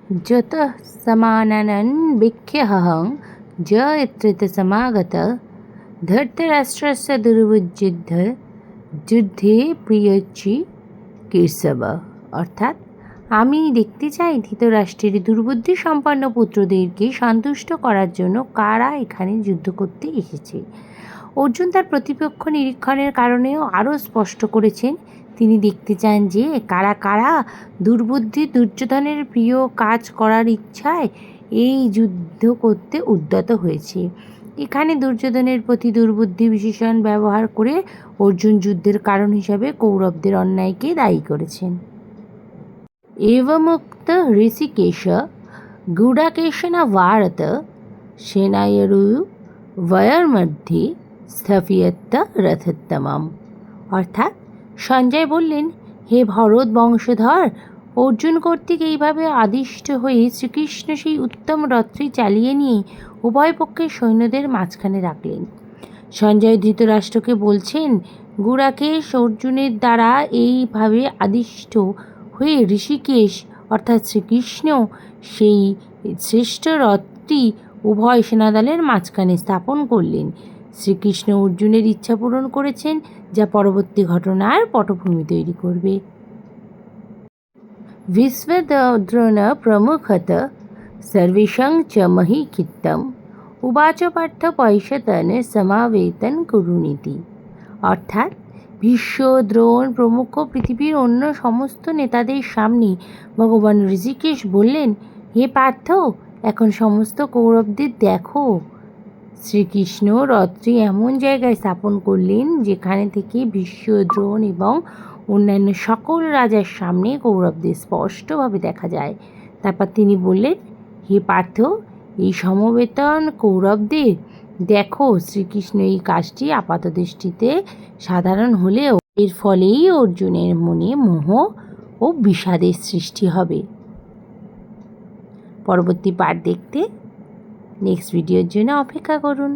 যতঃ সমানানন বিক্ষেহং জয়ত্রিত সমাগত ধৃতরাষ্ট্রস্য দুর্বুযুদ্ধ যুদ্ধে প্রিয়চি কেশব। অর্থাৎ আমি দেখতে চাই ধৃতরাষ্ট্রের দুর্বুদ্ধি সম্পন্ন পুত্রদেরকে সন্তুষ্ট করার জন্য কারা এখানে যুদ্ধ করতে এসেছে। অর্জুন তার প্রতিপক্ষ নিরীক্ষণের কারণেও আরও স্পষ্ট করেছেন, তিনি দেখতে চান যে কারা কারা দুর্বুদ্ধি দুর্যোধনের প্রিয় কাজ করার ইচ্ছায় এই যুদ্ধ করতে উদ্যত হয়েছে। এখানে দুর্যোধনের প্রতি দুর্বুদ্ধি বিশেষণ ব্যবহার করে অর্জুন যুদ্ধের কারণ হিসাবে কৌরবদের অন্যায়কে দায়ী করেছেন। एवमुक्त ऋषिकेश गूढाकेशन भारत সেনায়ুভয়োর্মধ্যে স্থপিয়ত্য রথোত্তমম। অর্থাৎ সঞ্জয় বললেন, হে ভরত বংশধর, অর্জুন কর্তৃক এইভাবে আদিষ্ট হয়ে শ্রীকৃষ্ণ সেই উত্তম রথটি চালিয়ে নিয়ে উভয় পক্ষের সৈন্যদের মাঝখানে রাখলেন। সঞ্জয় ধৃতরাষ্ট্রকে বলছেন, গুড়াকেশ অর্জুনের দ্বারা এইভাবে আদিষ্ট হয়ে ঋষিকেশ অর্থাৎ শ্রীকৃষ্ণ সেই শ্রেষ্ঠ রথটি উভয় সেনাদলের মাঝখানে স্থাপন করলেন। শ্রীকৃষ্ণ অর্জুনের ইচ্ছা পূরণ করেছেন, যা পরবর্তী ঘটনার পটভূমি তৈরি করবে। ভীষ্মদ্রোণ প্রমুখত সর্বেষাং চ মহীক্ষিতম উবাচ পার্থ পৈশতন সমাবেতন কুরুনীতি। অর্থাৎ ভীষ্ম, দ্রোণ প্রমুখ পৃথিবীর অন্য সমস্ত নেতাদের সামনে ভগবান ঋষিকেশ বললেন, হে পার্থ, এখন সমস্ত কৌরবদের দেখো। শ্রীকৃষ্ণ রথটি এমন জায়গায় স্থাপন করলেন যেখানে থেকে ভীষ্ম, দ্রোণ এবং অন্যান্য সকল রাজার সামনে কৌরবদের স্পষ্টভাবে দেখা যায়। তারপর তিনি বললেন, হে পার্থ, এই সমবেতন কৌরবদের দেখো। শ্রীকৃষ্ণ এই কাজটি আপাতদৃষ্টিতে সাধারণ হলেও এর ফলেই অর্জুনের মনে মোহ ও বিষাদের সৃষ্টি হবে। পরবর্তী পার্ট দেখতে নেক্সট ভিডিওর জন্য অপেক্ষা করুন।